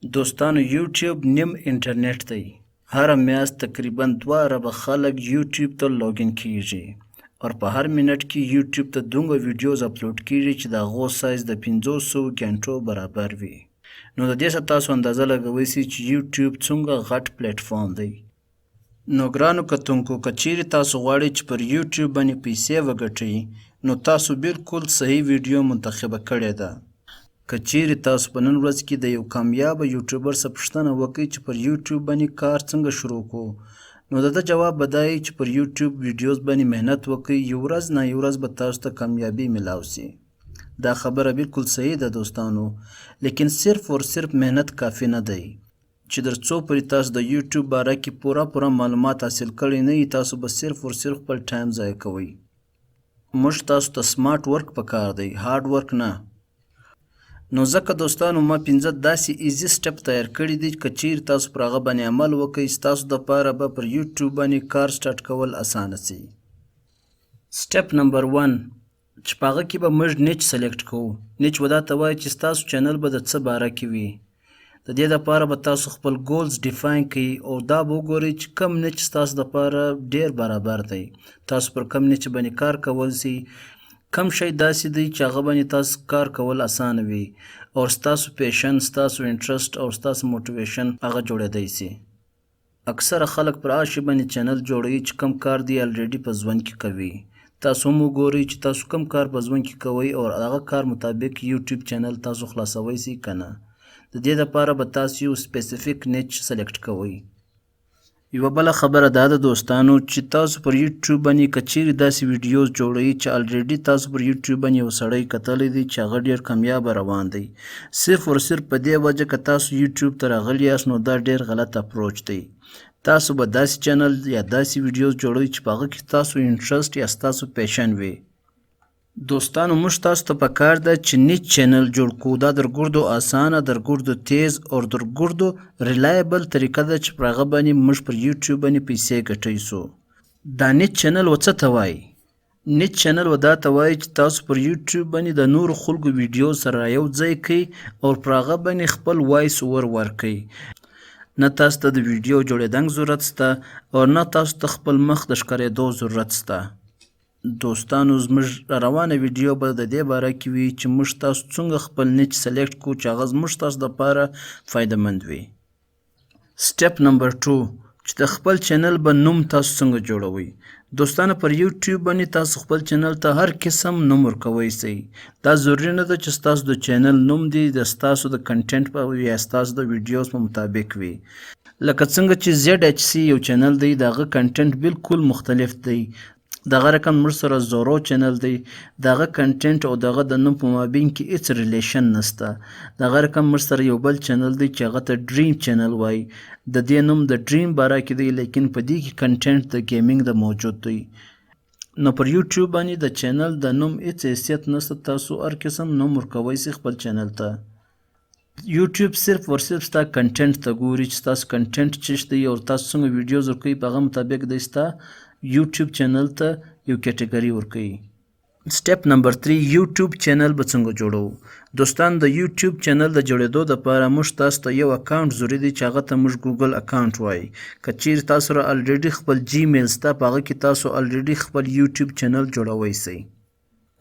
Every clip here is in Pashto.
دوستانو یوټیوب نیم انټرنیټ دی. هره میاشت تقریبا 2 اربه خلک یوټیوب ته لاګین کیږي او په هر منټ کې یوټیوب ته دومره ویډیوز اپلوډ کیږي چې د هغو سایز د 500 غنټو برابر وي. نو د دې څخه تاسو اندازه لګوئ چې یوټیوب څومره غټ پلیټ فارم دی. نو ګرانو کتونکو که چیرې تاسو غواړئ چې پر یوټیوب باندې پیسې وګټئ نو تاسو بالکل صحیح ویډیو منتخبه کړې ده. که چیرې تاسو په نن ورځ کې د یو کامیابه یوټیوبر څخه پوښتنه وکړئ چې پر یوټیوب باندې کار څنګه شروع کړو نو د ده جواب به دا وي چې پر یوټیوب ویډیوز باندې محنت وکړئ، یو ورځ نه یو ورځ به تاسو ته کامیابي میلاو شي. دا خبره بالکل صحیح ده دوستانو، لیکن صرف اور صرف محنت کافی نه دی چې در څو پورې تاسو د یوټیوب باره کې پوره معلومات حاصل کړی نه وي تاسو به صرف اور صرف خپل ټایم ضایع کوئ. موږ تاسو ته سمارټ ورک پکار دی، هارډ ورک نه. نو ځکه دوستانو ما 15 داسې ایزي سټپ تیار کړي دي که چیرې تاسو پر هغه باندې عمل وکړئ ستاسو دپاره به پر یوټیوب باندې کار سټارټ کول اسانه سي. سټپ نمبر 1 چې په هغه کې به موږ نیچ سلیکټ کوو. نیچ به دا ته وایي چې ستاسو چینل به د څه باره کې وي. د دې دپاره به تاسو خپل ګولز ډیفاین کړئ او دا به وګورئ چې کم نیچ ستاسو دپاره ډیر برابر دی. تاسو پر کم نیچ باندې کار کول سي، کم شی داسې دی چې هغه باندې تاسو کار کول اسانه وي او ستاسو پیشن، ستاسو انټرسټ او ستاسو موټیویشن هغه جوړېدی سي. اکثره خلک پر هغه شي باندې چینل جوړوي چې کم کار دی الریډي په ژوند کې کوي. تاسو هم وګورئ چې تاسو کم کار په ژوند کې کوئ او هغه کار مطابق یوټیوب چینل تاسو خلاصوئ سي که نه. د دې دپاره به تاسو یو سپیسیفیک نیچ سلیکټ کوئ. یوه بله خبره دا ده دوستانو چې تاسو پر یوټیوب باندې که چیرې داسې ویډیوز جوړوئ چې الریډي تاسو پر یوټیوب باندې یو سړی کتلی دی چې هغه ډېر کامیابه روان دی، صرف اور صرف په دې وجه که تاسو یوټیوب ته راغلي یاست نو دا ډېر غلط اپروچ دی. تاسو به داسې چینل یا داسې ویډیوز جوړوئ چې په هغه کې ستاسو انټرسټ یا ستاسو پیشن وي. دوستانو موږ تاسو ته پکار ده چې نیچ چینل جوړ کړو. دا در ګردو اسانه، در ګردو تیز او در ګردو ریلایبل طریقه ده چې پر هغه باندې موږ پر یوټیوب باندې پیسې ګټی سو. دا نیچ چینل و څه ته وایي؟ نیچ چینل و دا ته وایي چې تاسو پر یوټیوب باندې د نورو خلکو ویډیو سره یو ځای کړئ او پر هغه باندې خپل وایس اوور ورکړئ. نه تاسو ته د ویډیو جوړېدنګ ضرورت شته او نه تاسو ته خپل مخ د ښکارېدو ضرورت شته. دوستانو زموږ روانه ویډیو به د دې باره کې وي چې موږ تاسو څنګه خپل نیچ سلیکټ کړو چې هغه زموږ تاسو دپاره فایده مند وي. سټپ نمبر 2 چې د خپل چینل به نوم تاسو څنګه جوړوئ. دوستانو پر یوټیوب باندې تاسو خپل چینل ته هر قسم نوم ورکوی سئ. دا ضروري نه ده چې ستاسو د چینل نوم دی د ستاسو د کنټینټ په یا ستاسو د ویډیوز په مطابق وي. لکه څنګه چې ZHC یو چینل دی د هغه کنټینټ بالکل مختلف دی. دغه رقم موږ سره زورو چینل دی، دغه کنټینټ او دغه د نوم په مابین کې هیڅ ریلیشن نسته. دغه رقم موږ سره یو بل چینل دی چې هغه ته ډریم چینل وایي. د دې نوم د ډریم باره کې دی لیکن په دې کې کنټینټ د گیمینګ د موجود دی. نو پر یوټیوب باندې د چینل د نوم هیڅ حیثیت نسته، تاسو هر قسم نوم ورکوی سئ خپل چینل ته. یوټیوب صرف اور صرف ستا کنټینټ ته ګوري چې تاسو کنټینټ چیش دی او تاسو څنګه ویډیوز ورکوئ په هغه مطابق دی ستا یوټیوب چینل ته یو کیټګري ورکوي. سټپ نمبر 3 یوټیوب چینل به څنګه جوړو. دوستان د یوټیوب چینل د جوړېدو دپاره موږ تاسو ته یو اکاونټ ضروري دی چې هغه ته موږ ګوګل اکاونټ وایي. که چیرې تاسو سره الریډي خپل جیمیل شته په هغه کې تاسو الریډي خپل یوټیوب چینل جوړوی سئ.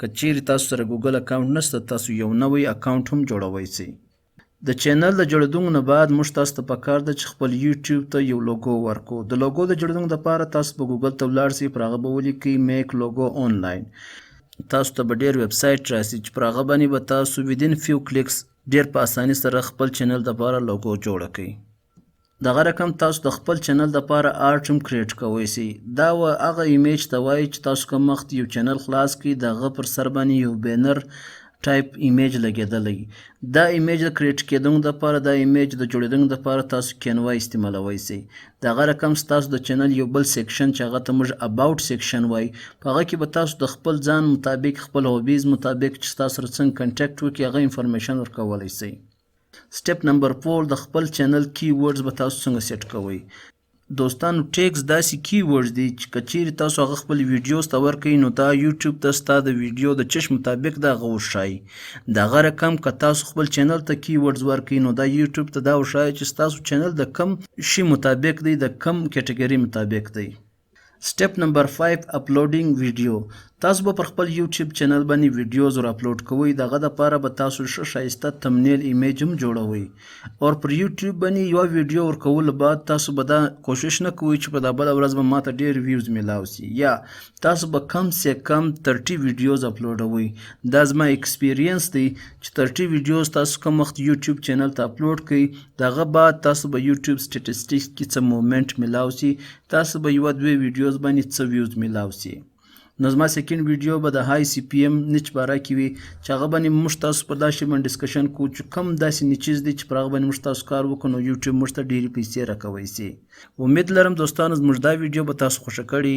که چیرې تاسو سره ګوګل اکاونټ نشته تاسو یو نوی اکاونټ هم جوړوی سئ. د چینل د جوړېدو نه بعد موږ تاسو ته پکار ده چې خپل یوټیوب ته یو لوګو ورکړو. د لوګو د جوړېدو دپاره تاسو به ګوګل ته ولاړ سئ، پر هغه به ولیکئ میک لوګو آنلاین. تاسو ته به ډېر ویب سایټ راسي چې پر هغه باندې به تاسو ودین فیو کلیکس ډېر په اسانۍ سره خپل چینل دپاره لوګو جوړه کړئ. دغه رقم تاسو د خپل چینل دپاره آرټ هم کریټ کوی سئ. دا هغه ایمیج ته وایي چې تاسو کوم وخت یو چینل خلاص کړئ د هغه پر سر باندې یو بینر ټایپ ایمیج لګېدلی. دا ایمیج د کریټ کېدو دپاره دا ایمیج د جوړېدو دپاره تاسو کینوا استعمالوی سئ. دغه رقم ستاسو د چینل یو بل سیکشن چې هغه ته موږ اباوټ سیکشن وایي په هغه کې به تاسو د خپل ځان مطابق خپل هوبیز مطابق چې تاسو سره څنګه کنټیکټ وکړي هغه انفارمیشن ورکولی سئ. سټپ نمبر 4 د خپل چینل کی ورډز به تاسو څنګه سیټ کوئ. دوستانو ټیکس داسې کیورډز دي چې که چیرې تاسو هغه خپل ویډیوز ته ورکوئ نو دا یوټیوب ته ستا د ویډیو د چشم مطابق د هغه وښایي. د هغه رقم که تاسو خپل چینل ته کیورډز ورکوئ نو دا یوټیوب ته دا وښایي چې ستاسو چینل د کم شي مطابق دی، د کم کټګري مطابق دی. سټپ نمبر 5 اپلوډینګ ویډیو. تاسو به پر خپل یوټیوب چینل باندې ویډیوز ور اپلوډ کوئ. دغه دپاره به تاسو ښه ښایسته تمنیل ایمیج هم جوړوئ او پر یوټیوب باندې یوه ویډیو ورکولو بعد تاسو به دا کوشش نه کوئ چې په دا بله ورځ به ماته ډېر ویوز میلاو سي، یا تاسو به کم سے کم 30 ویډیوز اپلوډوئ. دا زما ایکسپیرینس دی چې 30 ویډیوز تاسو کوم وخت یوټیوب چینل ته اپلوډ کړئ، دغه بعد تاسو به یوټیوب سټیټسټکس کې څه مومنټ میلاو سي، تاسو به یوه دوه ویډیوز باندې څه ویوز میلاو سي. نو زما سیکنډ ویډیو به د های سی پی ایم نیچ باره کې وي چې هغه باندې موږ تاسو په دا شي باندې ډسکشن کوو چې کوم داسې نیچز دي چې پر هغه باندې موږ تاسو کار وکړو نو یوټیوب موږ ته ډېرې پیسې راکوی سي. امید لرم دوستانو زموږ دا ویډیو به تاسو خوښه کړي.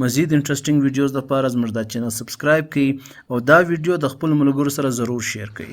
مزید انټرسټینګ ویډیوز لپاره زموږ دا چینل سبسکرایب کړئ او دا ویډیو د خپلو ملګرو سره ضرور شیر کړئ.